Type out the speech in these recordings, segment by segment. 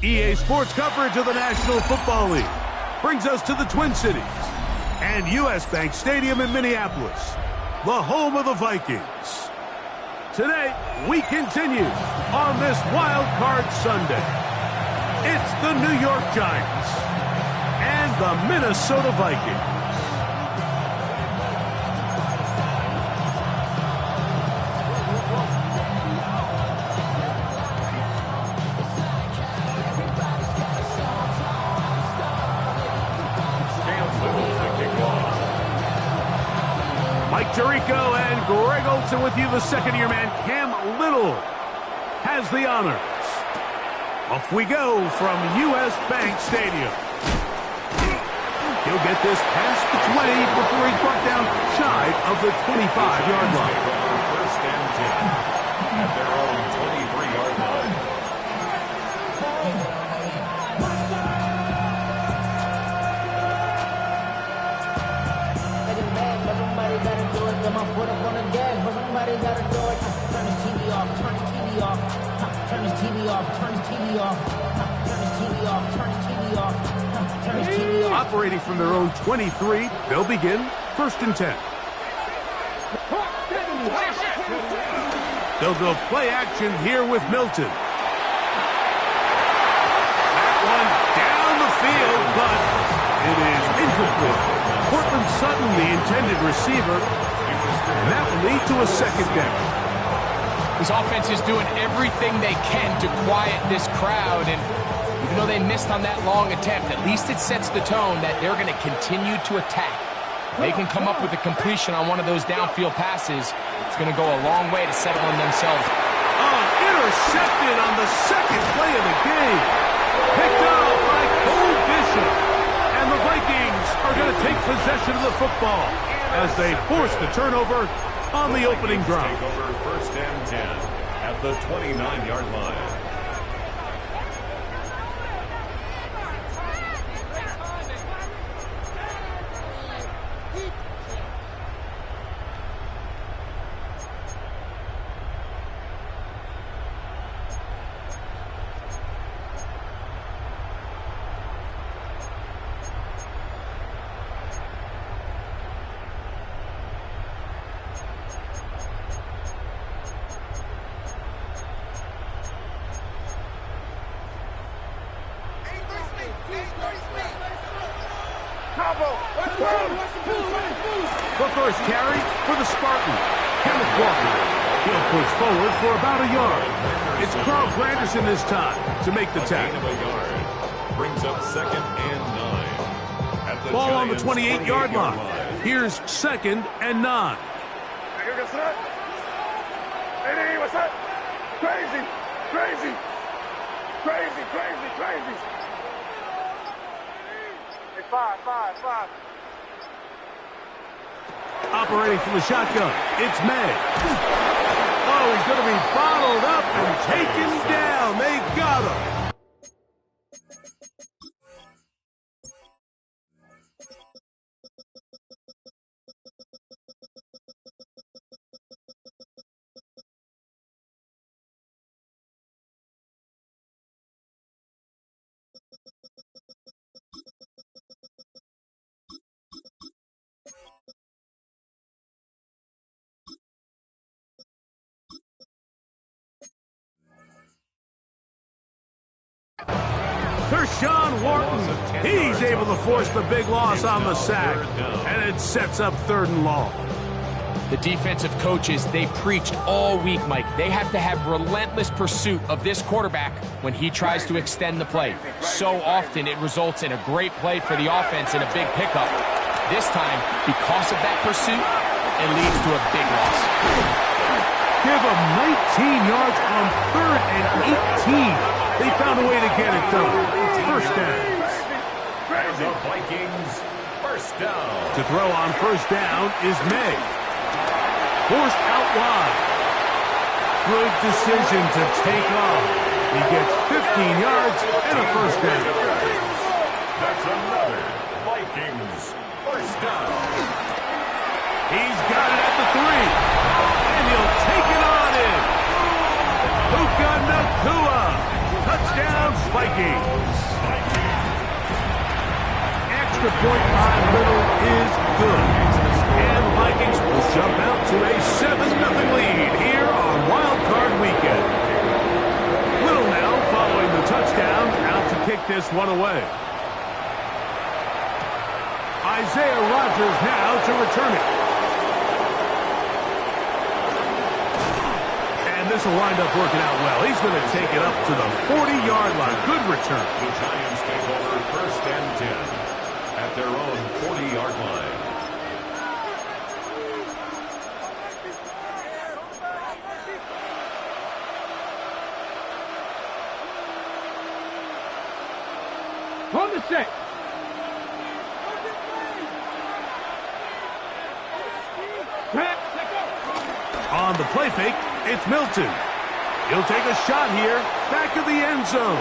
EA Sports coverage of the National Football League brings us to the Twin Cities and U.S. Bank Stadium in Minneapolis, the home of the Vikings. Today, we continue on this Wild Card Sunday. It's the New York Giants and the Minnesota Vikings. Mike Tirico and Greg Olsen with you. The second-year man, Cam Little, has the honors. Off we go from U.S. Bank Stadium. He'll get this past the 20 before he's brought down shy of the 25-yard line. First and 10 at their own 23-yard line. My foot up on the gas, but somebody gotta do it. Turn his TV off, turn his TV off. Turn his TV off, turn his TV off. Turn his TV off, turn his TV off. Turn his TV off. Operating from their own 23, they'll begin first and 10. They'll go play action here with Milton. That one down the field, but it is incomplete. Cortland Sutton, the intended receiver, and that will lead to a second down. This offense is doing everything they can to quiet this crowd, and even though they missed on that long attempt, at least it sets the tone that they're going to continue to attack. They can come up with a completion on one of those downfield passes. It's going to go a long way to settling themselves. Intercepted on the second play of the game. Picked up by Cole Bishop. And the Vikings are going to take possession of the football as they force the turnover on the opening drive. Take over first and 10 at the 29-yard line. The first carry for the Spartans. Kenneth Walker. He'll push forward for about a yard. It's Carl Granderson this time to make the tackle. A yard. Brings up second and 9. At the Ball on the Giants' 28-yard line. Here's second and 9. Hey, what's up? Crazy, crazy, crazy, crazy, crazy. Hey, five. Operating from the shotgun, it's May. Oh, he's going to be bottled up and taken down. They got him. Kershawn Wharton, he's able to force the big loss on the sack, and it sets up third and long. The defensive coaches, they preached all week, Mike. They have to have relentless pursuit of this quarterback when he tries to extend the play. So often it results in a great play for the offense and a big pickup. This time, because of that pursuit, it leads to a big loss. Give them 19 yards on third and 18. They found a way to get it done. First down. The Vikings, first down. To throw on first down is May. Forced out wide. Good decision to take off. He gets 15 yards and a first down. That's another Vikings first down. He's got it at the 3. And he'll take it on in. Puka Nacua. Touchdown, Vikings. Extra point by Little is good. And the Vikings will jump out to a 7-0 lead here on Wild Card Weekend. Little now following the touchdown, out to kick this one away. Isaiah Rodgers now to return it. And this will wind up working out well. He's going to take it up to the 40-yard line. Good return. The Giants take over 1st and 10 at their own 40-yard line. On the set. On the play fake, it's Milton. He'll take a shot here, back of the end zone.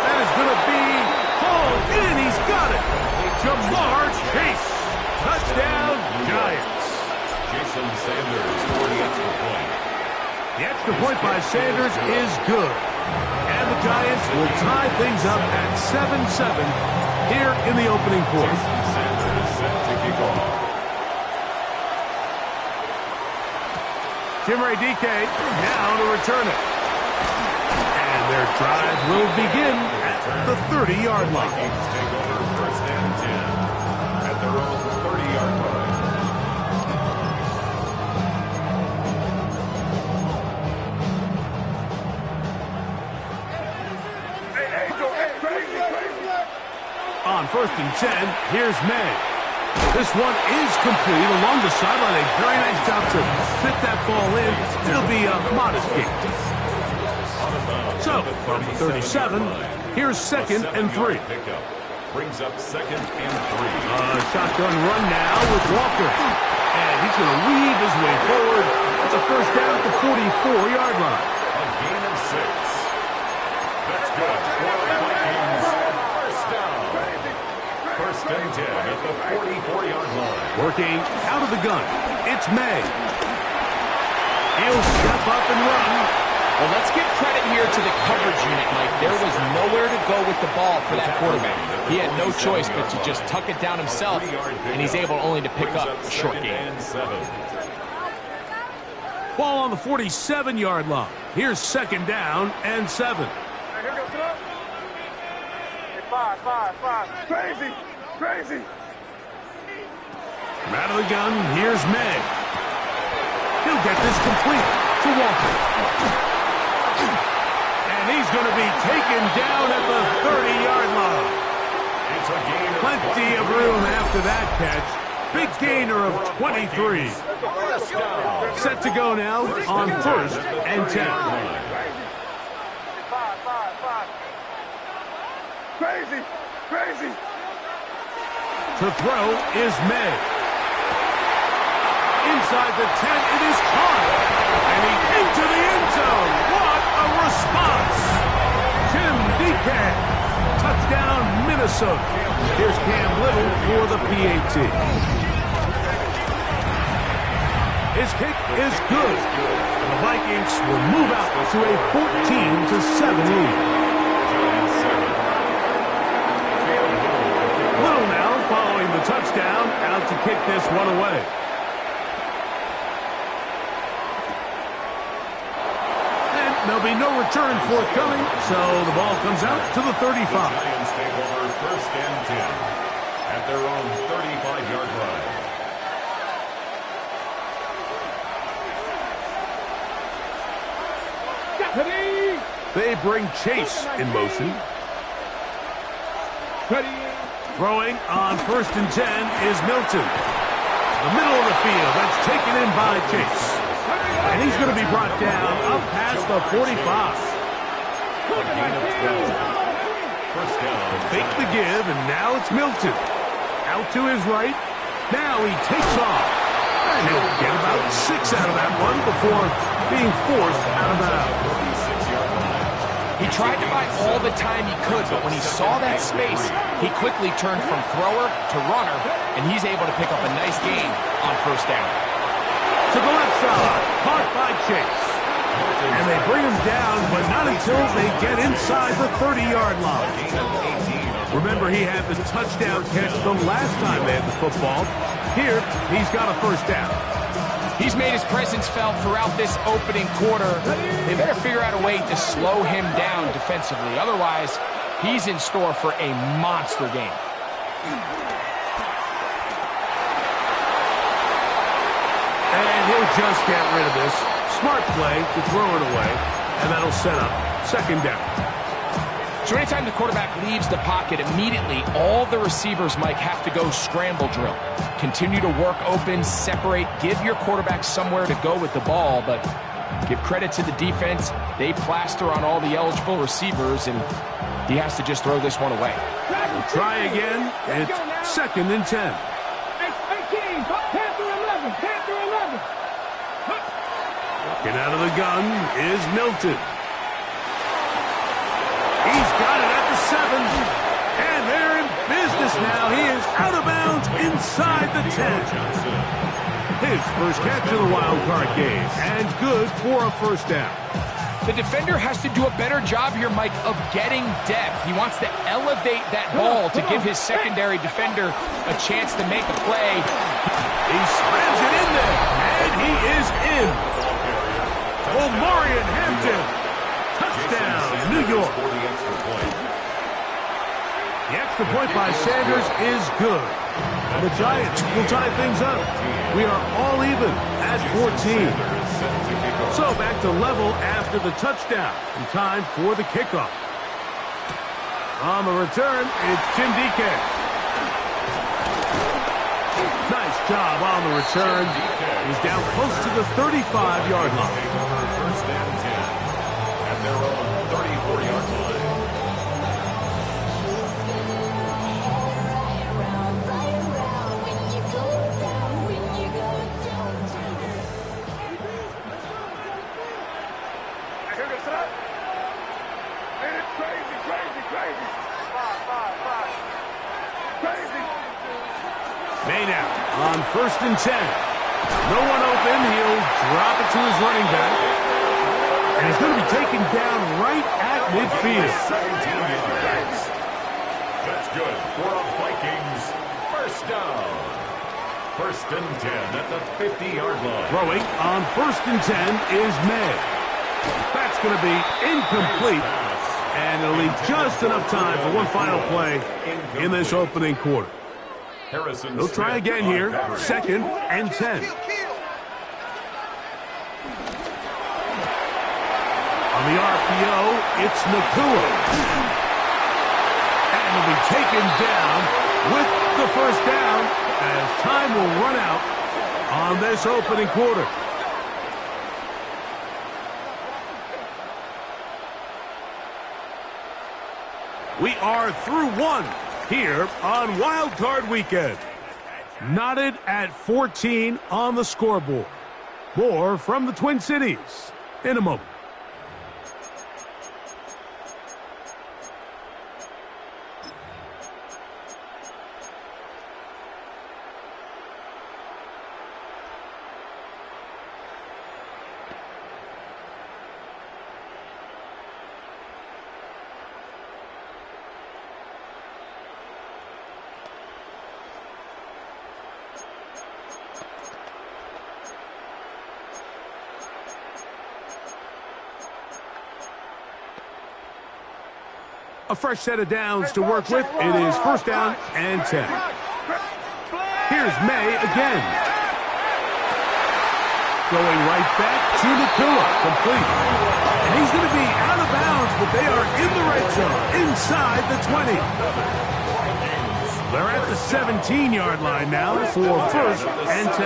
That is going to be hauled in. He's got it. Jamar Chase. Touchdown, Giants. Jason Sanders for the extra point. The extra point by Sanders is good. And the Giants will tie things up at 7-7 here in the opening quarter. Jason Sanders set to kick off. Jim Ray DK now to return it. And their drive will begin at the 30-yard line. Vikings take over 1st and 10 at their own 30-yard line. On 1st and 10, here's May. This one is complete along the sideline. A very nice job to fit that ball in. It'll be a modest gain. So, from 37, here's 2nd and 3. Brings up 2nd and 3. Shotgun run now with Walker. And he's going to weave his way forward. It's a first down at the 44-yard line. A gain of 6. That's good. First down. 1st and 10 at the 44-yard line. Working out of the gun, it's May. He'll step up and run. Well, let's give credit here to the coverage unit, Mike. There was nowhere to go with the ball for that quarterback. He had no choice but to just tuck it down himself, and he's able only to pick up a short gain. Ball on the 47-yard line. Here's 2nd down and 7. Five. Crazy. Out of the gun, here's May. He'll get this complete to Walker. And he's going to be taken down at the 30-yard line. It's a gain of Plenty of room after that catch. Big gainer of 23. Set to go now on 1st and 10. Crazy. To throw is May. Inside the 10, it is caught. And he's into the end zone. What a response. Jim DK. Touchdown, Minnesota. Here's Cam Little for the PAT. His kick is good. And the Vikings will move out to a 14-7 lead. Little now following the touchdown, out to kick this one away. And there'll be no return forthcoming, so the ball comes out to the 35. Giants take over 1st and 10 at their own 35-yard line. They bring Chase in motion. Throwing on 1st and 10 is Milton. The middle of the field, that's taken in by Chase. And he's going to be brought down up past the 45. Gain of 12. First down. Fake the give, and now it's Milton. Out to his right. Now he takes off. And he'll get about 6 out of that one before being forced out of bounds. He tried to buy all the time he could, but when he saw that space, he quickly turned from thrower to runner, and he's able to pick up a nice gain on 1st down. To the left side, caught by Chase. And they bring him down, but not until they get inside the 30-yard line. Remember, he had the touchdown catch the last time they had the football. Here, he's got a first down. He's made his presence felt throughout this opening quarter. They better figure out a way to slow him down defensively. Otherwise, he's in store for a monster game. And he'll just get rid of this. Smart play to throw it away, and that'll set up second down. So anytime the quarterback leaves the pocket, immediately all the receivers, Mike, have to go scramble drill. Continue to work open, separate, give your quarterback somewhere to go with the ball, but give credit to the defense. They plaster on all the eligible receivers, and he has to just throw this one away. We'll try again. It's second and 10. 18, Panther 11, Panther 11. Walking out of the gun is Milton. He's got it at the 7. And they're in business now. He is out of bounds inside the 10. His first catch of the wild card game. And good for a first down. The defender has to do a better job here, Mike, of getting depth. He wants to elevate that ball to give his secondary defender a chance to make a play. He slams it in there. And he is in. Omarion Hampton. Touchdown, New York. The extra point by Sanders is good. And the Giants will tie things up. We are all even at 14. So back to level after the touchdown. And time for the kickoff. On the return, it's Jim Dike. Nice job on the return. He's down close to the 35-yard line. First and 10 at their own 34-yard line. Maine out on first and 10. No one open. He'll drop it to his running back. And he's going to be taken down right at midfield. 17 yards. That's good for a Vikings first down. First and 10 at the 50-yard line. Throwing on first and 10 is May. That's going to be incomplete. And it'll leave just enough time for one final play in this opening quarter. They'll try again here. Second and 10. On the RPO, it's Nakua. And will be taken down with the first down as time will run out on this opening quarter. We are through one here on Wild Card Weekend. Knotted at 14 on the scoreboard. More from the Twin Cities in a moment. A fresh set of downs to work with. It is first down and 10. Here's May again. Going right back to Nakua. Complete. And he's going to be out of bounds, but they are in the red zone, inside the 20. They're at the 17-yard line now for first and 10.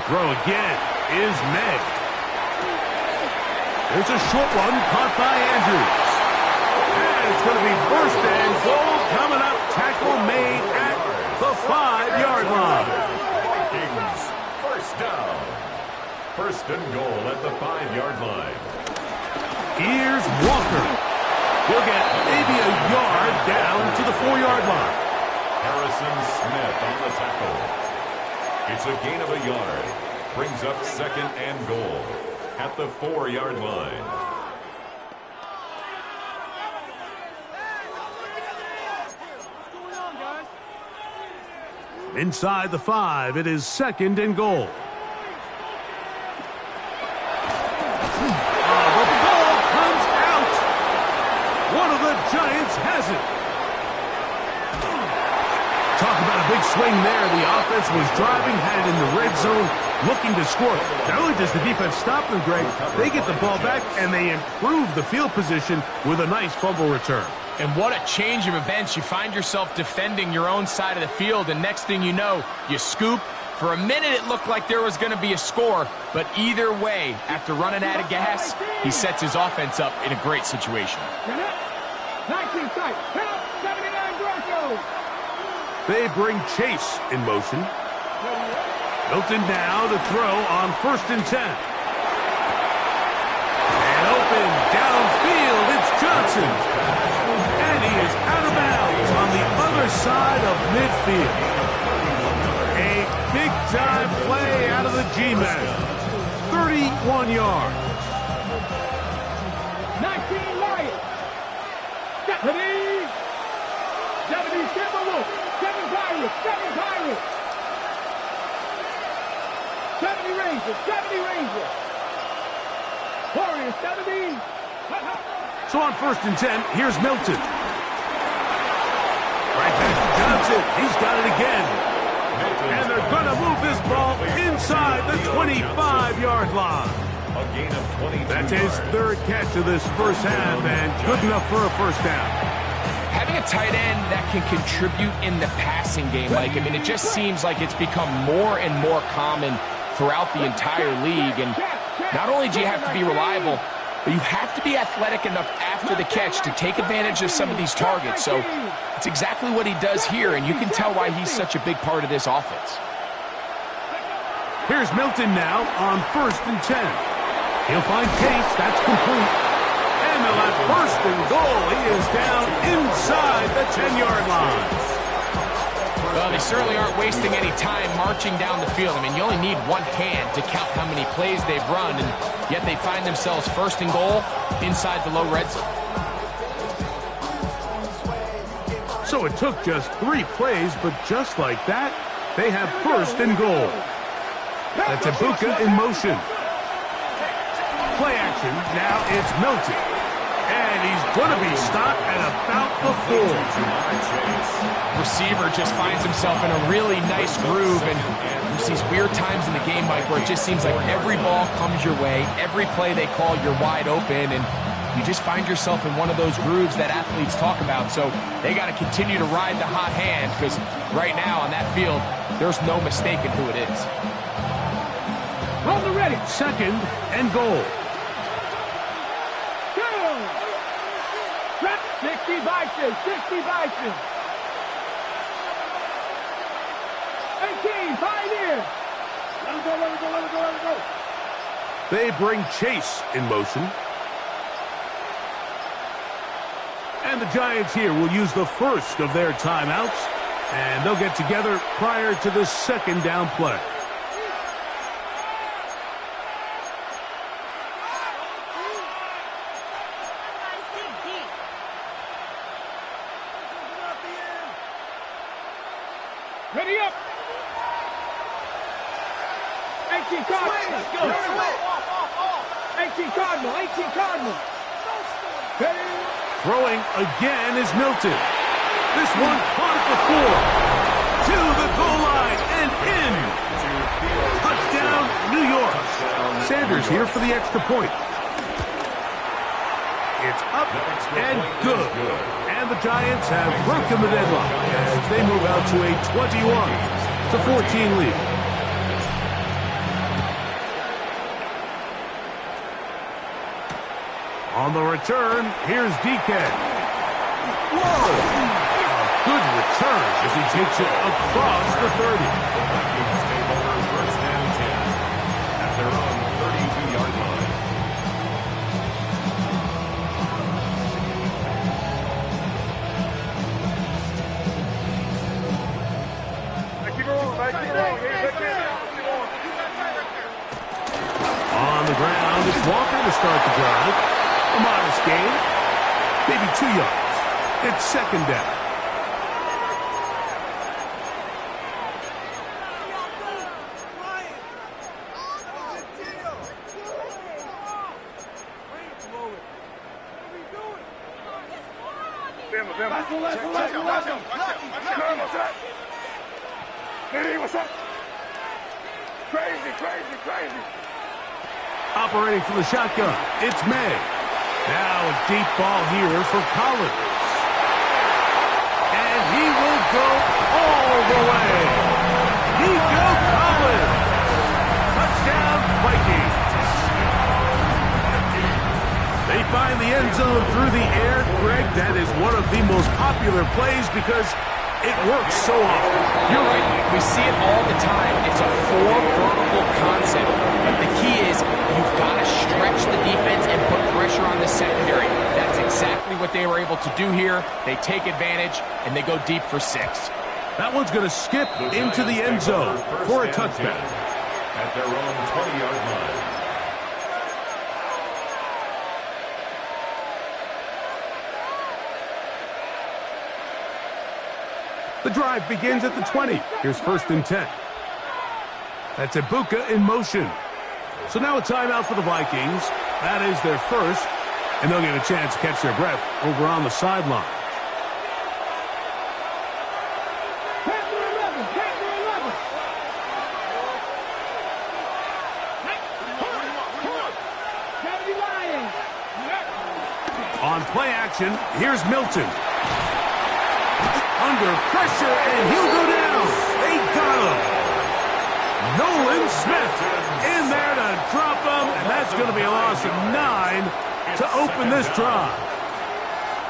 Throw again is May. There's a short one caught by Andrews. And it's going to be first and goal coming up. Tackle made at the 5-yard line. Vikings first down. First and goal at the 5-yard line. Here's Walker. He'll get maybe a yard down to the 4-yard line. Harrison Smith on the tackle. It's a gain of a yard. Brings up second and goal. at the 4-yard line. Inside the 5, it is 2nd and goal. The ball comes out. One of the Giants has it. Talk about a big swing there. The offense was driving, had it in the red zone, looking to score. Not only does the defense stop them, Greg, they get the ball back, and they improve the field position with a nice fumble return. And what a change of events. You find yourself defending your own side of the field, and next thing you know, you scoop. For a minute, it looked like there was going to be a score, but either way, after running out of gas, he sets his offense up in a great situation. 19 sight. 79 Broncos. They bring Chase in motion. Milton now to throw on 1st and 10. And open downfield, it's Johnson. And he is out of bounds on the other side of midfield. A big-time play out of the G-Man. 31 yards. 19 Lions. 70 Timberwolves. 7 Pirates. 7 Pirates. 70 Rangers. 70 Rangers. Warriors. 70. So on 1st and 10, here's Milton. Right back to Johnson. He's got it again. And they're going to move this ball inside the 25-yard line. A gain of 22 That's his 3rd catch of this first half, and good enough for a first down. Having a tight end that can contribute in the passing game, Mike, I mean, it just seems like it's become more and more common throughout the entire league. And not only do you have to be reliable, but you have to be athletic enough after the catch to take advantage of some of these targets. So it's exactly what he does here, and you can tell why he's such a big part of this offense. Here's Milton now on 1st and 10. He'll find Chase. That's complete. And they'll have 1st and goal. He is down inside the 10-yard line. Well, they certainly aren't wasting any time marching down the field. I mean, you only need one hand to count how many plays they've run, and yet they find themselves 1st and goal inside the low red zone. So it took just 3 plays, but just like that, they have 1st and goal. That's Ibuka in motion. Play action. Now it's Milton. And he's going to be stopped at about the 4. Receiver just finds himself in a really nice groove, and there's these weird times in the game, Mike, where it just seems like every ball comes your way, every play they call, you're wide open, and you just find yourself in one of those grooves that athletes talk about. So they got to continue to ride the hot hand, because right now on that field, there's no mistaking who it is. Hold the ready. 2nd and goal. 60 Bison, 60 Bison. 18, Pioneer. Let him go, let him go, let him go, let him go. They bring Chase in motion. And the Giants here will use the first of their timeouts. And they'll get together prior to the 2nd down play. Ready up. 18 Cardinal. 18 Cardinal. 18 Cardinal. Throwing again is Milton. This one caught at the 4. To the goal line and in. Touchdown, New York. Sanders here for the extra point. It's up and good. And the Giants have broken the deadlock as they move out to a 21-14 lead. On the return, here's DK. Whoa! A good return as he takes it across the 30. First and 10 at their own 32-yard line. On the ground, Walker to start the drive. A modest gain, maybe 2 yards. It's second down. Crazy. Operating from the shotgun, it's May. Now a deep ball here for Collins. And he will go all the way. Nico Collins. Touchdown, Vikings. They find the end zone through the air. Greg, that is one of the most popular plays because it works so often. You're right. We see it all the time. It's a four-vertical concept. But the key is you've got to stretch the defense and put pressure on the secondary. That's exactly what they were able to do here. They take advantage, and they go deep for 6. That one's going to skip into the end zone for a touchback. At their own 20-yard line. The drive begins at the 20. Here's 1st and 10. That's Ibuka in motion. So now a timeout for the Vikings. That is their first, and they'll get a chance to catch their breath over on the sideline. On play action, here's Milton. Under pressure, and he'll go down. They got him. Nolan Smith in there to drop him, and that's going to be a loss of 9 to open this drive.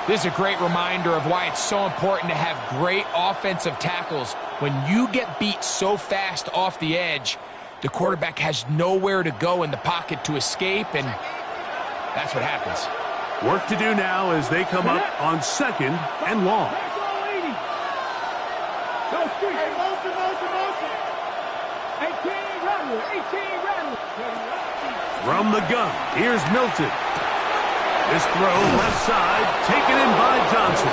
This is a great reminder of why it's so important to have great offensive tackles. When you get beat so fast off the edge, the quarterback has nowhere to go in the pocket to escape, and that's what happens. Work to do now as they come up on 2nd and long. From the gun, here's Milton. This throw left side, taken in by Johnson.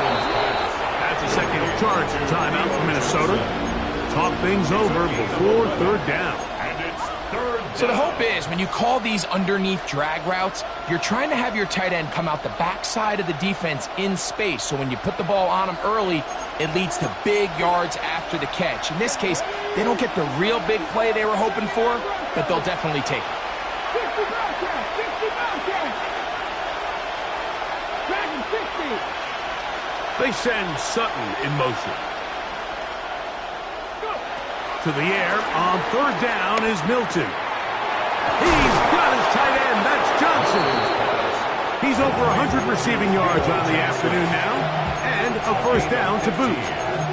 That's a second charge timeout for Minnesota. Talk things over before 3rd down. And it's 3rd down. So the hope is when you call these underneath drag routes, you're trying to have your tight end come out the backside of the defense in space. So when you put the ball on him early, it leads to big yards after the catch. In this case, they don't get the real big play they were hoping for, but they'll definitely take it. They send Sutton in motion. To the air on 3rd down is Milton. He's got his tight end. That's Johnson. He's over 100 receiving yards on the afternoon now, and a 1st down to boot.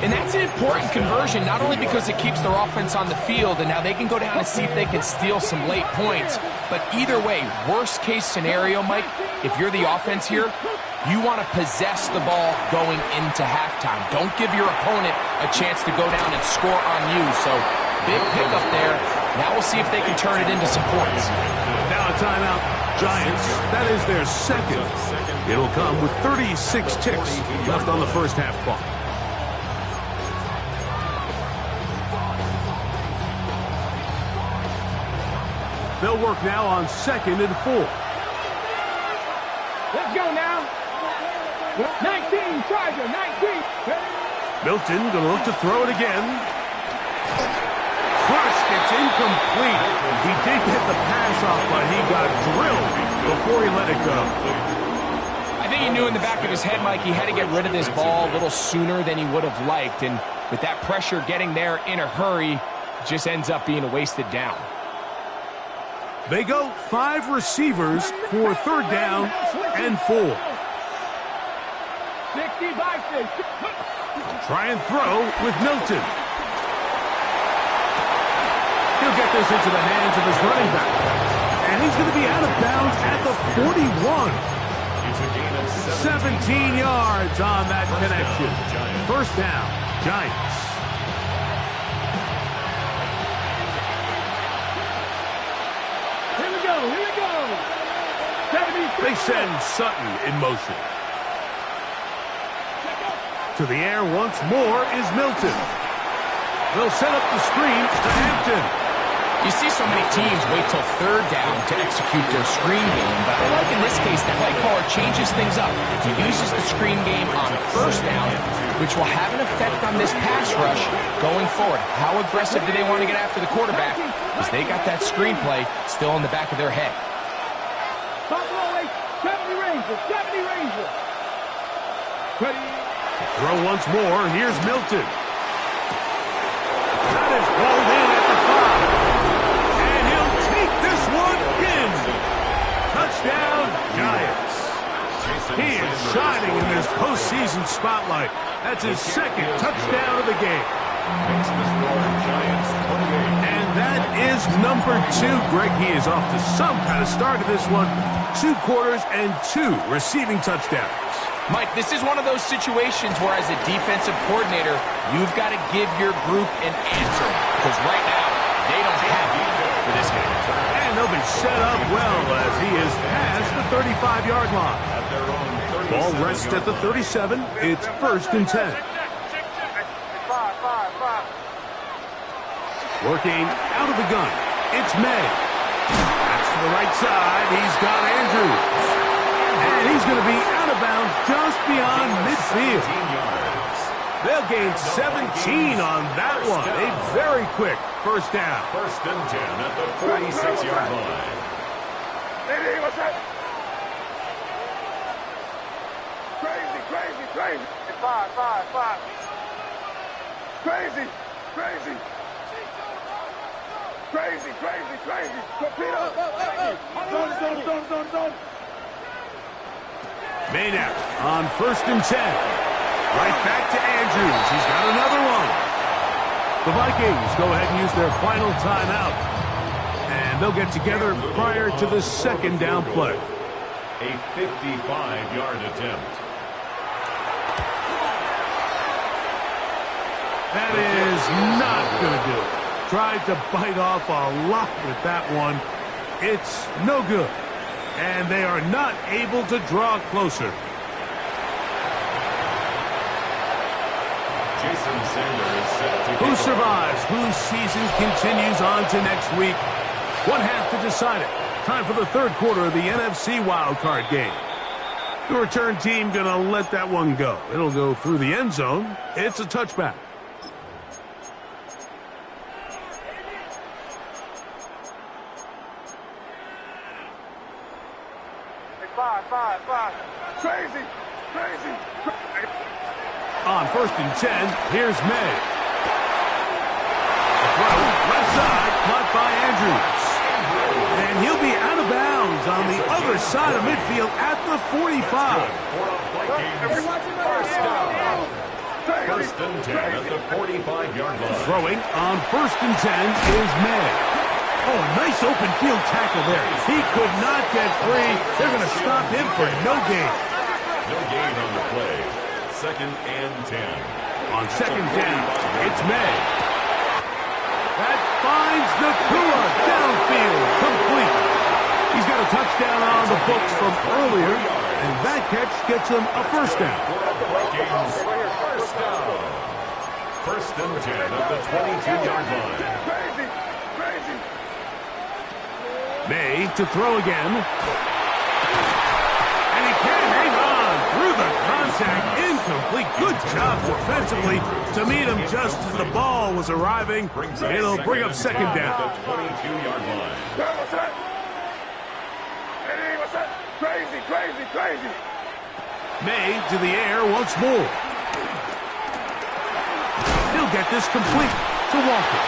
And that's an important conversion, not only because it keeps their offense on the field, and now they can go down and see if they can steal some late points. But either way, worst case scenario, Mike, if you're the offense here, you want to possess the ball going into halftime. Don't give your opponent a chance to go down and score on you. So big pickup there. Now we'll see if they can turn it into some points. Now a timeout. Giants, that is their 2nd. It'll come with 36 ticks left on the first half clock. They'll work now on 2nd and 4. Let's go now. 19, Charger, 19. Milton going to look to throw it again. Crushed, it's incomplete. He did get the pass off, but he got drilled before he let it go. I think he knew in the back of his head, Mike, he had to get rid of this ball a little sooner than he would have liked. And with that pressure getting there in a hurry, it just ends up being a wasted down. They go 5 receivers for 3rd down and 4. 60 by 6. Try and throw with Milton. He'll get this into the hands of his running back. And he's going to be out of bounds at the 41. 17 yards on that connection. 1st down, Giants. Here we go. They send Sutton in motion. To the air once more is Milton. They'll set up the screen to Hampton. You see so many teams wait till third down to execute their screen game, but I like in this case the play caller changes things up. He uses the screen game on first down, which will have an effect on this pass rush going forward. How aggressive do they want to get after the quarterback? Because they got that screen play still in the back of their head. 70 Rangers. Ready. Throw once more. Here's Milton. That is pulled in at the 5. And he'll take this one in. Touchdown, Giants. He is shining in this postseason spotlight. That's his second touchdown of the game. Makes the score Giants 28. And that is number 2. Greg, he is off to some kind of start to this one. 2 quarters and 2 receiving touchdowns. Mike, this is one of those situations where as a defensive coordinator, you've got to give your group an answer. Because right now, they don't have it for this game. And they'll be set up well as he is past the 35-yard line. At their own 37 Ball rests at the 37. It's 1st and 10. Working out of the gun. It's May. That's to the right side. He's got Andrews. And he's going to be out of bounds just beyond midfield. They'll gain 17 on that one. A very quick first down. 1st and 10 at the 46-yard line. Crazy. 5. Crazy. Torpedo. Zone. Maynard on 1st and 10. Right back to Andrews. He's got another one. The Vikings go ahead and use their final timeout. And they'll get together prior to the 2nd down play. A 55-yard attempt. That is not going to do it. Tried to bite off a lot with that one. It's no good. And they are not able to draw closer. Jason Sanders set to Who survives? Whose season continues on to next week? One half to decide it. Time for the 3rd quarter of the NFC wildcard game. The return team going to let that one go. It'll go through the end zone. It's a touchback. Five. Crazy. On 1st and 10, here's May. The throw, left side, caught by Andrews. And he'll be out of bounds on the other side of midfield at the 45. First and 10 at the 45-yard line. Throwing on 1st and 10 is May. Oh, a nice open field tackle there. He could not get free. They're going to stop him for no gain. No gain on the play. 2nd and 10. On 2nd down, it's May. That finds Nakua downfield, complete. He's got a touchdown on the books from earlier, and that catch gets him a 1st down. Vikings, 1st down. 1st and 10 at the 22-yard line. Crazy. May to throw again. And he can hang on through the contact. Incomplete. Good job defensively to meet him just as the ball was arriving. It'll bring up 2nd down. The 22-yard line. Crazy. May to the air once more. He'll get this complete to Walker.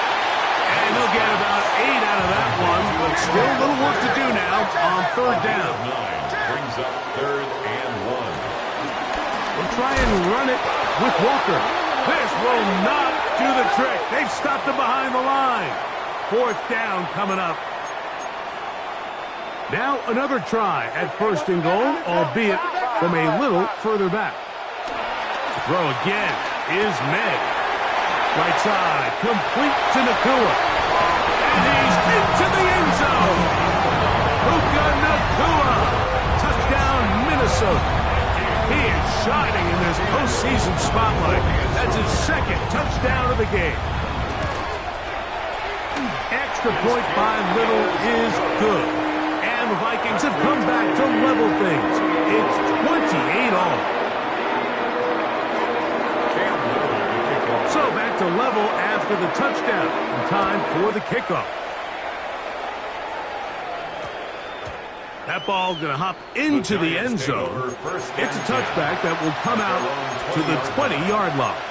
And he'll get about 8 out of that one, but still a little work to do now on 3rd down. 9 brings up 3rd and 1. They'll try and run it with Walker. This will not do the trick. They've stopped him behind the line. 4th down coming up. Now another try at 1st and goal, albeit from a little further back. Throw again is May. Right side, complete to Nakua. And he's into the end zone. Puka Nakua. Touchdown. Minnesota. He is shining in this postseason spotlight. That's his second touchdown of the game. Extra point by Little is good. And the Vikings have come back to level things. It's 28 all. So back to level after the touchdown. And time for the kickoff. That ball going to hop into the end zone. It's a touchback that will come out to the 20-yard line.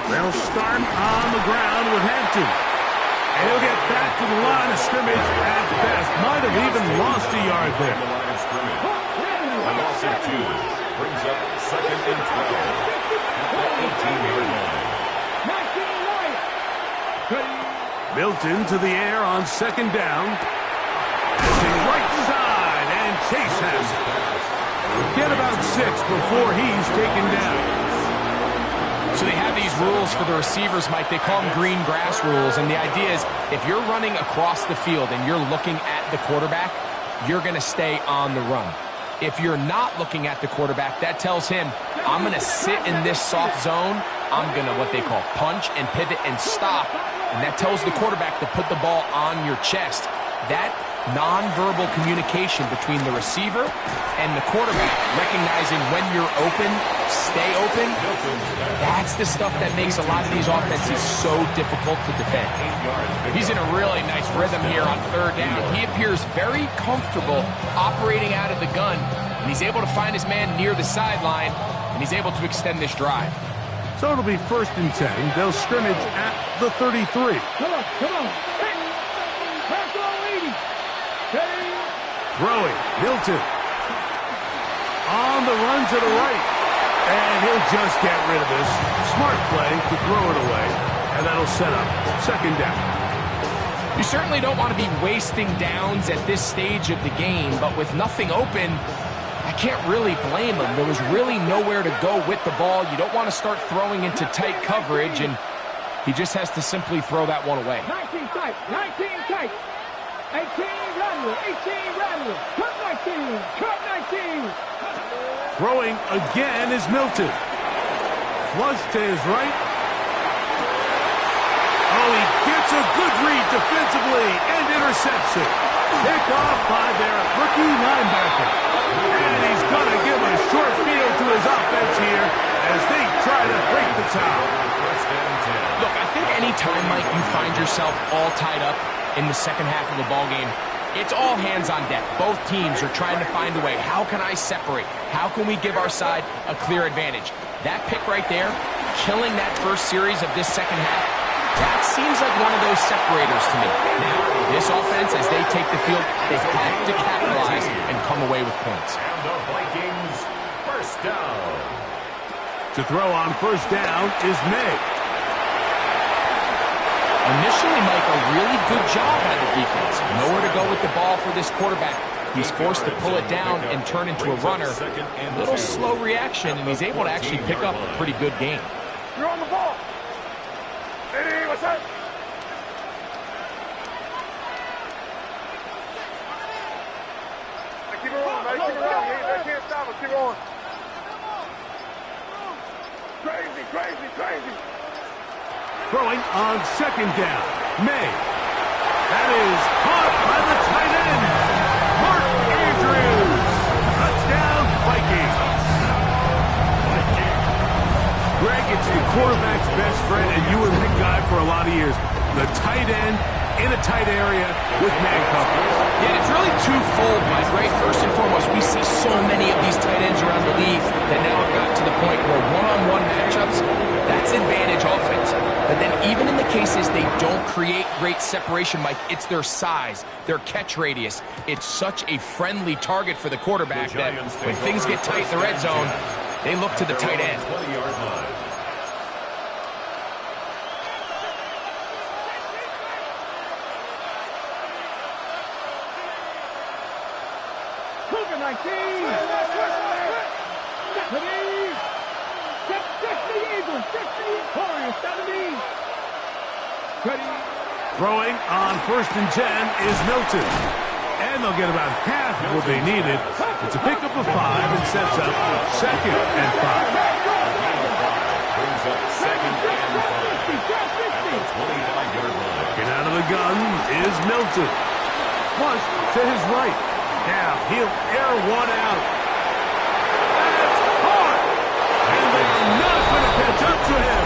They'll start on the ground with Hampton. And he'll get back to the line of scrimmage at best. Might have even lost a yard there. A loss of 2 brings up 2nd and 12 at the 18-yard line. Milton to the air on 2nd down. Passing right side, and Chase has it. Get about 6 before he's taken down. So they have these rules for the receivers, Mike. They call them green grass rules. And the idea is if you're running across the field and you're looking at the quarterback, you're going to stay on the run. If you're not looking at the quarterback, that tells him, I'm going to sit in this soft zone. I'm going to what they call punch and pivot and stop. And that tells the quarterback to put the ball on your chest. That nonverbal communication between the receiver and the quarterback, recognizing when you're open, stay open, that's the stuff that makes a lot of these offenses so difficult to defend. He's in a really nice rhythm here on 3rd down. He appears very comfortable operating out of the gun, and he's able to find his man near the sideline, and he's able to extend this drive. So it'll be 1st and 10. They'll scrimmage at the 33. Come on. Throwing, Milton. On the run to the right. And he'll just get rid of this. Smart play to throw it away. And that'll set up 2nd down. You certainly don't want to be wasting downs at this stage of the game, but with nothing open, I can't really blame him. There was really nowhere to go with the ball. You don't want to start throwing into tight coverage, and he just has to simply throw that one away. 19 tight, 18 Rattler, cut 19. Throwing again is Milton. Flush to his right. Oh, he gets a good read defensively and intercepts it. Picked off by their rookie linebacker. And he's going to give a short field to his offense here as they try to break the tie. Look, I think any time, Mike, you find yourself all tied up in the second half of the ballgame, it's all hands on deck. Both teams are trying to find a way. How can I separate? How can we give our side a clear advantage? That pick right there, killing that first series of this second half, that seems like one of those separators to me. Now, this offense, as they take the field, they have to capitalize and come away with points. And the Vikings, 1st down. To throw on 1st down is May. Initially, Mike, a really good job by the defense. Nowhere to go with the ball for this quarterback. He's forced to pull it down and turn into a runner. A little slow reaction, and he's able to actually pick up a pretty good game. You're on the ball. Hey, what's up? Keep it rolling, man. Keep it rolling. They can't stop us. Keep rolling. Crazy. Throwing on 2nd down. May. That is caught by the tight end. Mark Andrews. Touchdown, Vikings. Greg, it's the quarterback's best friend, and you were that guy for a lot of years. The tight end in a tight area with man coverage. Yeah, it's really twofold, Mike, right? First and foremost, we see so many of these tight ends around the league that now have gotten to the point where one-on-one matchups, that's advantage offense. But then even in the cases they don't create great separation, Mike, it's their size, their catch radius. It's such a friendly target for the quarterback that when things get tight in the red zone, they look to the tight end. 20-yard line. to 19. Ready. 60 Eagles. 60 Warriors. 70. Ready. Throwing on 1st and 10 is Milton. And they'll get about half of what they needed. It's a pickup of 5 and sets up 2nd and 5. Brings up 2nd and 5 at the 25-yard line. Getting out of the gun is Milton. Flush to his right. Now he'll air one out. That's hard. And they're not going to catch up to him.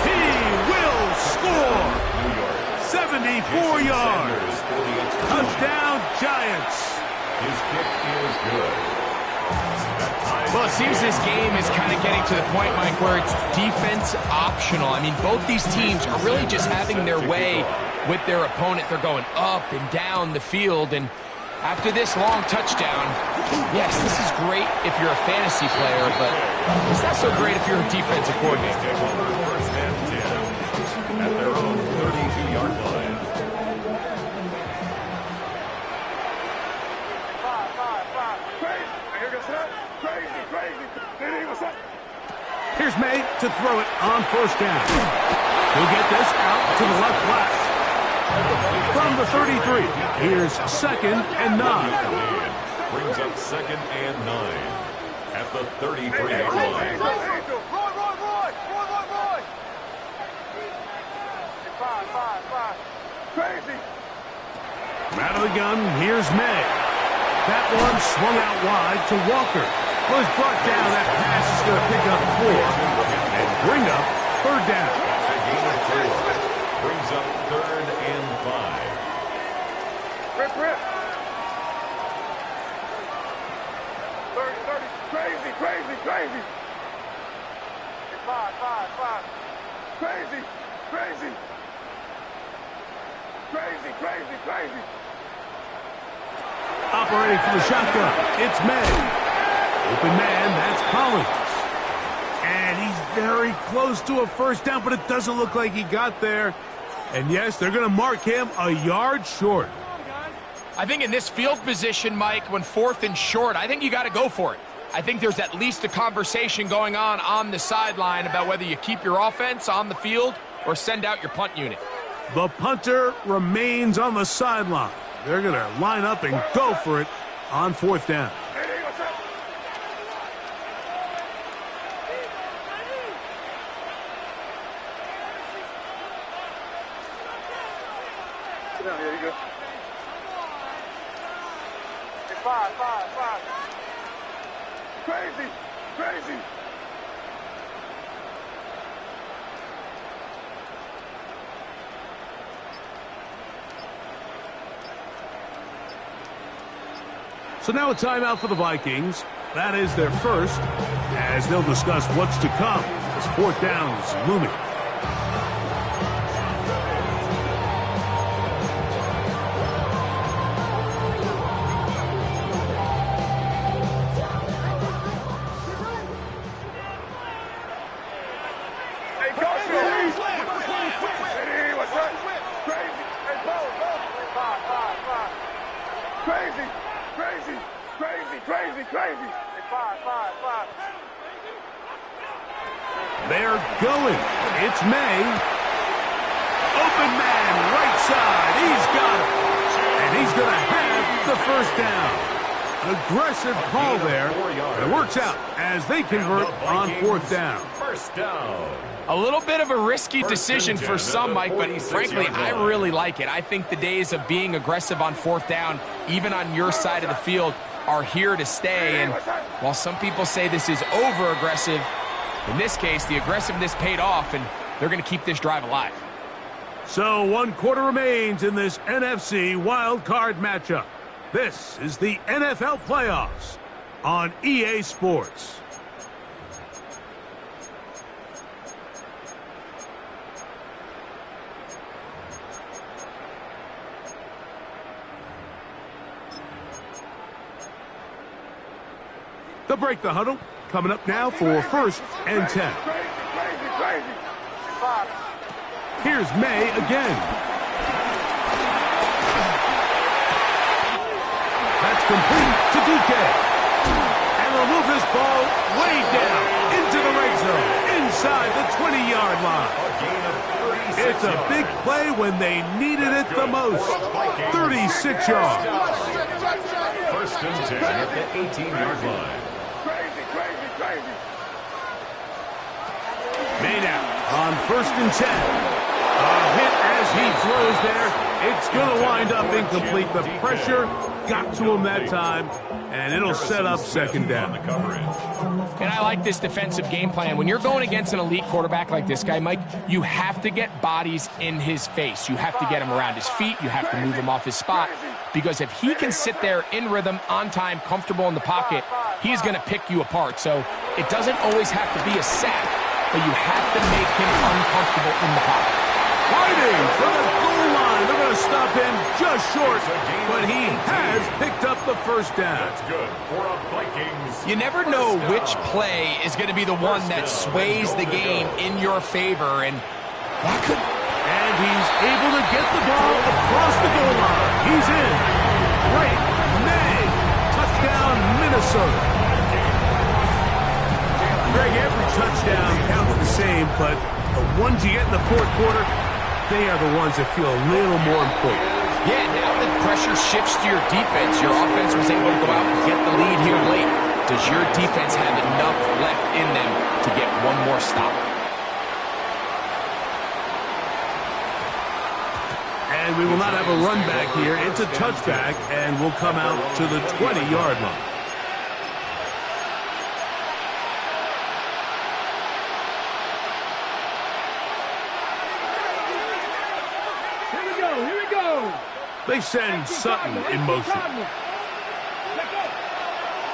He will score. 74 yards. Touchdown, Giants. His kick is good. Well, it seems this game is kind of getting to the point, Mike, where it's defense optional. I mean, both these teams are really just having their way with their opponent. They're going up and down the field, and after this long touchdown, yes, this is great if you're a fantasy player, but it's not so great if you're a defensive coordinator. First and 10 at their own 32-yard line. Here's May to throw it on 1st down. He'll get this out to the left flat. From the 33, here's 2nd and 9. Brings up 2nd and 9 at the 33-yard line. Crazy. Out of the gun, here's May. That one swung out wide to Walker. Was brought down. That pass is going to pick up 4 and bring up 3rd down. That's a gain of 4. Brings up 3rd and 5. Rip. 30. Crazy. 5. Crazy. Operating for the shotgun, it's May. Open man, that's Collins. And he's very close to a 1st down, but it doesn't look like he got there. And yes, they're going to mark him a yard short. I think in this field position, Mike, when 4th and short, I think you got to go for it. I think there's at least a conversation going on the sideline about whether you keep your offense on the field or send out your punt unit. The punter remains on the sideline. They're going to line up and go for it on 4th down. Here you go. 5. Crazy. So now a timeout for the Vikings. That is their first, as they'll discuss what's to come as 4th down is looming. Crazy. 5. They're going. It's May. Open man, right side. He's got it. And he's going to have the 1st down. Aggressive call there. It works out as they convert on 4th down. 1st down. A little bit of a risky decision for some, Mike, but frankly, I really like it. I think the days of being aggressive on 4th down, even on your side of the field, are here to stay. And while some people say this is over-aggressive, in this case, the aggressiveness paid off, and they're going to keep this drive alive. So 1 quarter remains in this NFC wild card matchup. This is the NFL playoffs on EA Sports. They'll break the huddle. Coming up now for 1st and 10. Crazy. 5. Here's May again. That's complete to DK. this ball way down into the red zone, inside the 20-yard line. It's a big play when they needed it the most. 36 yards. First and 10 at the 18-yard line. Made out on first and 10. A hit as he throws there. It's going to wind up incomplete. The pressure got to him that time, and it'll set up second down. And I like this defensive game plan. When you're going against an elite quarterback like this guy, Mike, you have to get bodies in his face. You have to get him around his feet. You have to move him off his spot. Because if he can sit there in rhythm, on time, comfortable in the pocket, he's going to pick you apart. So it doesn't always have to be a sack, but you have to make him uncomfortable in the pocket. Fighting for the goal line. They're going to stop him just short, but he has picked up the first down. That's good for a Vikings. You never know which play is going to be the one that sways the game in your favor, and that could... And he's able to get the ball across the goal line. He's in. Great. May. Touchdown, Minnesota. Greg, every touchdown counts the same, but the ones you get in the fourth quarter, they are the ones that feel a little more important. Yeah, now that pressure shifts to your defense, your offense was able to go out and get the lead here late. Does your defense have enough left in them to get one more stop? And we will not have a run back here. It's a touchback, and we'll come out to the 20-yard line. Here we go. They send Sutton in motion.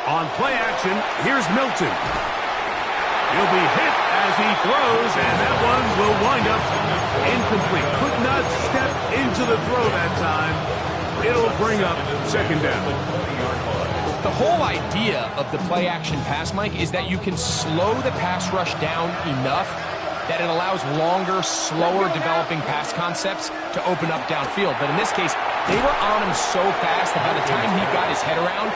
On play action, here's Milton. He'll be hit as he throws, and that one will wind up incomplete. Could not step into the throw that time. It'll bring up second down. The whole idea of the play action pass, Mike, is that you can slow the pass rush down enough that it allows longer, slower developing pass concepts to open up downfield. But in this case, they were on him so fast that by the time he got his head around,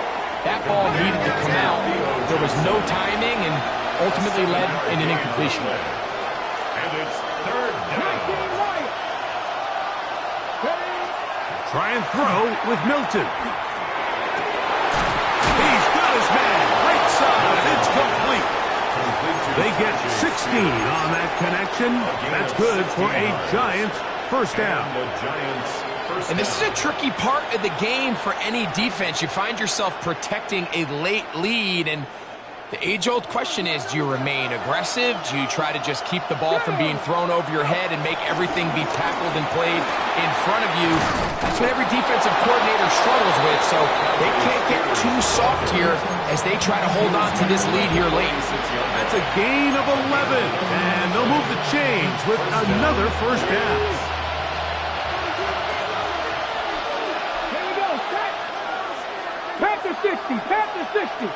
that ball needed to come out. There was no timing and ultimately led in an incompletion. And it's third down. Try and throw with Milton. He's got his man. Right side. It's complete. They get 16 on that connection. That's good for a Giants first down. And this is a tricky part of the game for any defense. You find yourself protecting a late lead, and the age-old question is, do you remain aggressive? Do you try to just keep the ball from being thrown over your head and make everything be tackled and played in front of you? That's what every defensive coordinator struggles with, so they can't get too soft here as they try to hold on to this lead here late. That's a gain of 11, and they'll move the chains with another first down. Here we go, set. Panther 60, Panther 60.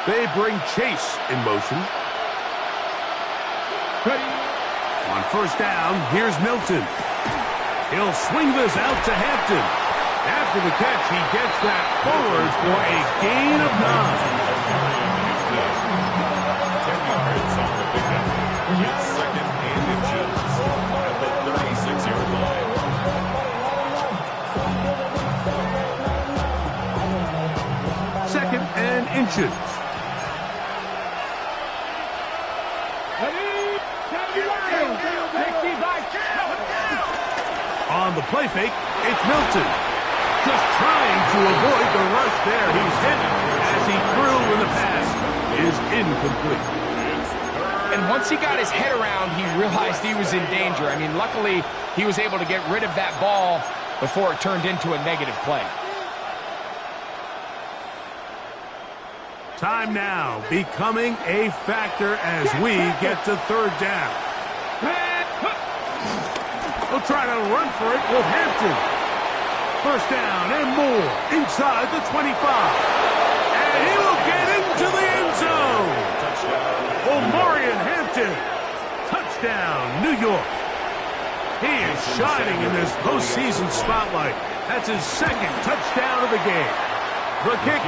They bring Chase in motion. Ready. On first down, here's Milton. He'll swing this out to Hampton. After the catch, he gets that forward for a gain of 9. 10 yards on the pickup. It's second and inches at the 36-yard line. Second and inches. On the play fake, it's Milton. Just trying to avoid the rush there. He's hit as he threw when the pass is incomplete. And once he got his head around, he realized he was in danger. I mean, luckily, he was able to get rid of that ball before it turned into a negative play. Time now becoming a factor as we get to third down. They'll try to run for it with Hampton. First down and more inside the 25. And he will get into the end zone. Omarion Hampton. Touchdown, New York. He is shining in this postseason spotlight. That's his second touchdown of the game. The kick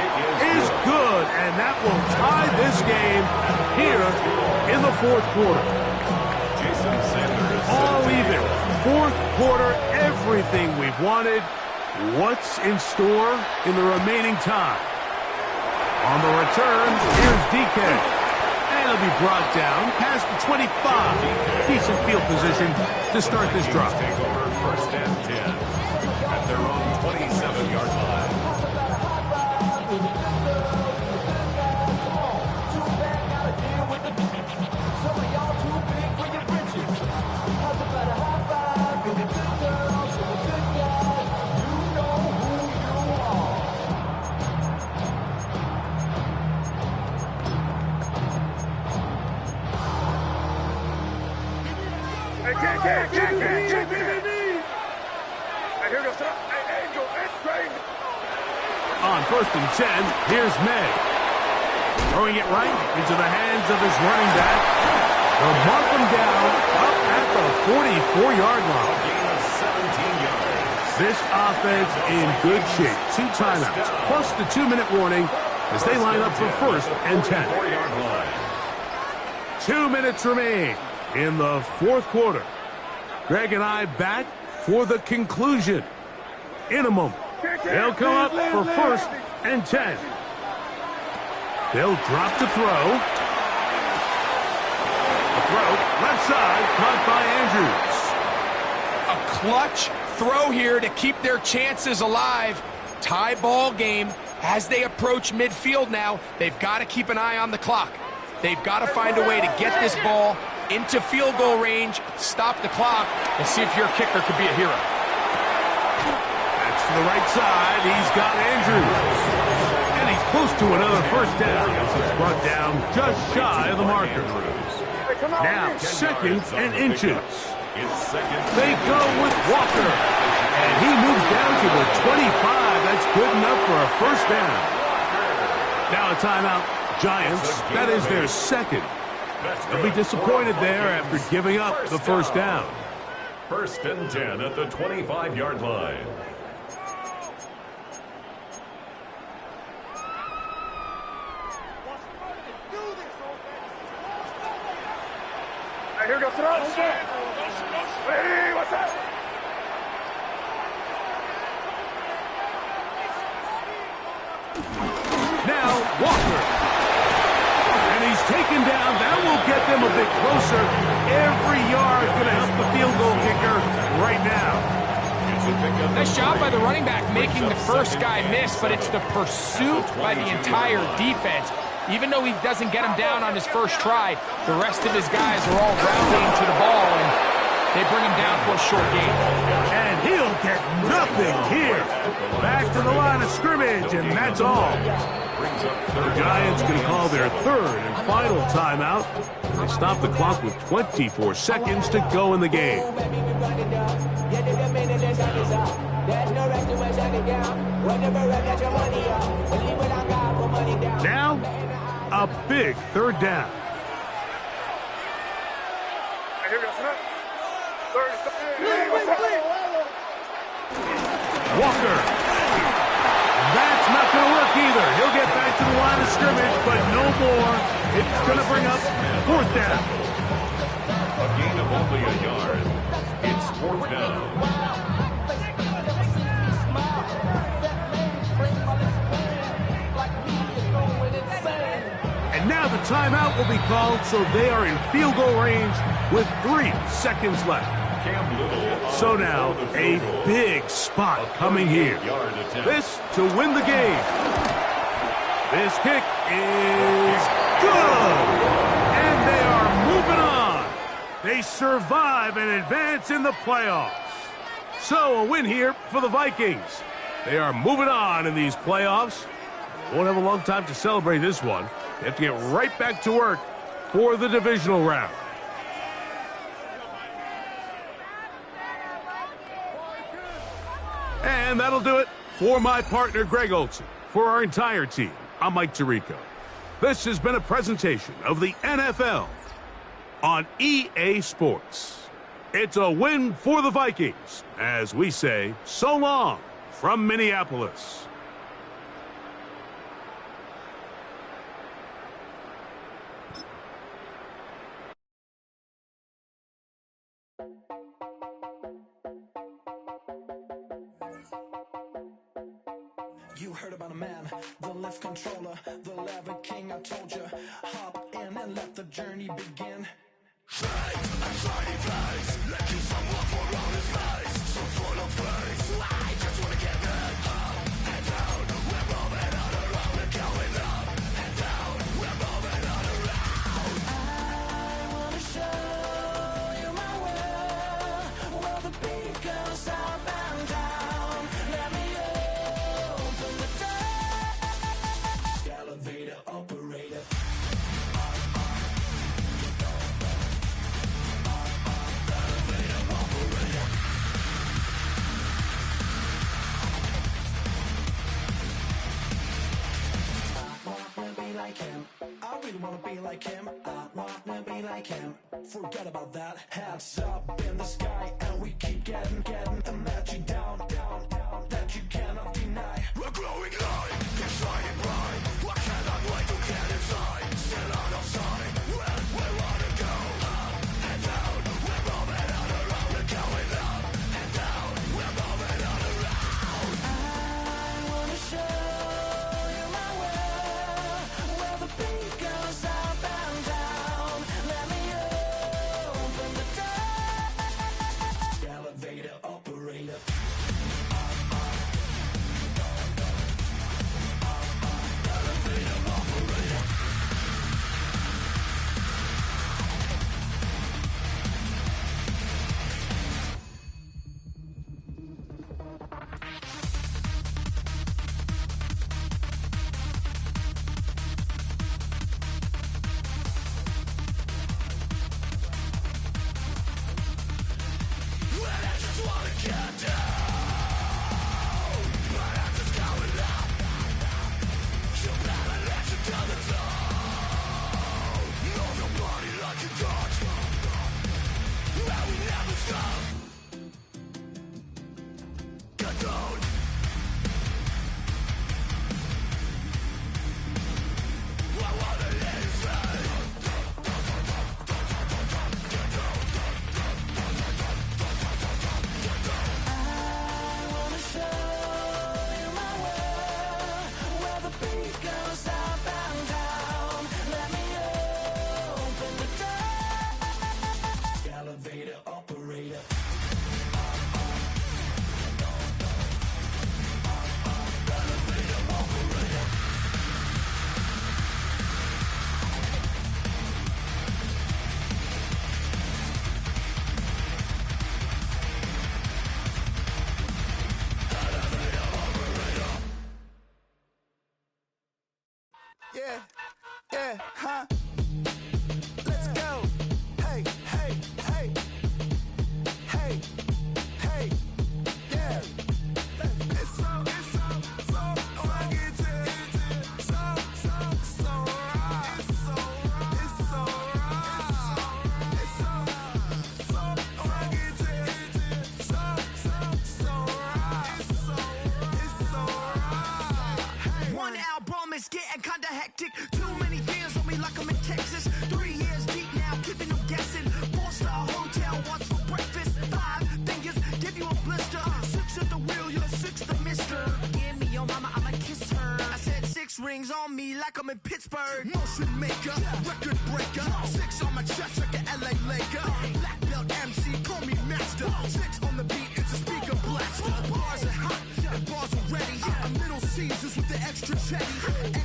is good, and that will tie this game here in the fourth quarter. All even. Fourth quarter, everything we've wanted. What's in store in the remaining time? On the return, here's DK. And it'll be brought down past the 25. Decent field position to start this drive. Take over first and 10 at their own 27-yard line. On first and 10, here's May. Throwing it right into the hands of his running back. They'll mark him down up at the 44-yard line. Gain of 17 yards. This offense in good shape. 2 timeouts, plus the 2-minute warning as they line up for first and 10. 4-yard line. 2 minutes remain in the fourth quarter. Greg and I back for the conclusion in a moment. They'll come up for first and 10. They'll drop to throw. The throw, left side, caught by Andrews. A clutch throw here to keep their chances alive. Tie ball game as they approach midfield now. They've got to keep an eye on the clock. They've got to find a way to get this ball into field goal range, stop the clock, and see if your kicker could be a hero. That's to the right side. He's got Andrews. And he's close to another first down. It's brought down just shy of the marker. Now, second and inches. They go with Walker. And he moves down to the 25. That's good enough for a first down. Now a timeout. Giants, that is their second. They'll be disappointed there after giving up the first down. First and 10 at the 25-yard line. Here goes throw. Hey, what's that? Now Walker. And he's taken down. That will get them a bit closer. Every yard going to help the field goal kicker right now. Nice job by the running back making the first guy miss, but it's the pursuit by the entire defense. Even though he doesn't get him down on his first try, the rest of his guys are all rounding to the ball, and they bring him down for a short gain. And he'll get nothing here. Back to the line of scrimmage, and that's all. The Giants can call their third and final timeout. They stop the clock with 24 seconds to go in the game. Now, a big third down. Walker. That's not going to work either. He'll get back to the line of scrimmage, but no more. It's going to bring up fourth down. A gain of only a yard. It's fourth down. And now the timeout will be called, so they are in field goal range with 3 seconds left. So now, a big spot coming here. This to win the game. This kick is good. And they are moving on. They survive and advance in the playoffs. So a win here for the Vikings. They are moving on in these playoffs. Won't have a long time to celebrate this one. They have to get right back to work for the divisional round. And that'll do it for my partner, Greg Olson. For our entire team, I'm Mike Tirico. This has been a presentation of the NFL on EA Sports. It's a win for the Vikings, as we say so long from Minneapolis. You heard about a man, the lift controller, the lever king, I told you. Hop in and let the journey begin. Fate and shiny face, making someone for all his face. So full of face, I just wanna get it up and down. We're moving on around, we're going up and down. We're moving on around. I wanna show you my world, where the beat goes up and down. Let me open the door. Elevator operator. Like him, I really wanna be like him. I wanna be like him. Forget about that. Hats up in the sky, and we keep getting a magic down, that you cannot deny. We're glowing light, it's shining bright. I cannot wait to get inside. Still out of sight. Well, we wanna go up and down. We're moving on around. We're going up and down. We're moving on around. I wanna show. Rings on me like I'm in Pittsburgh. Motion maker, record breaker. 6 on my chest like an LA Laker. Black belt MC, call me master. 6 on the beat, it's a speaker blaster. Bars are hot, and bars are ready. A Middle Caesars with the extra chetty.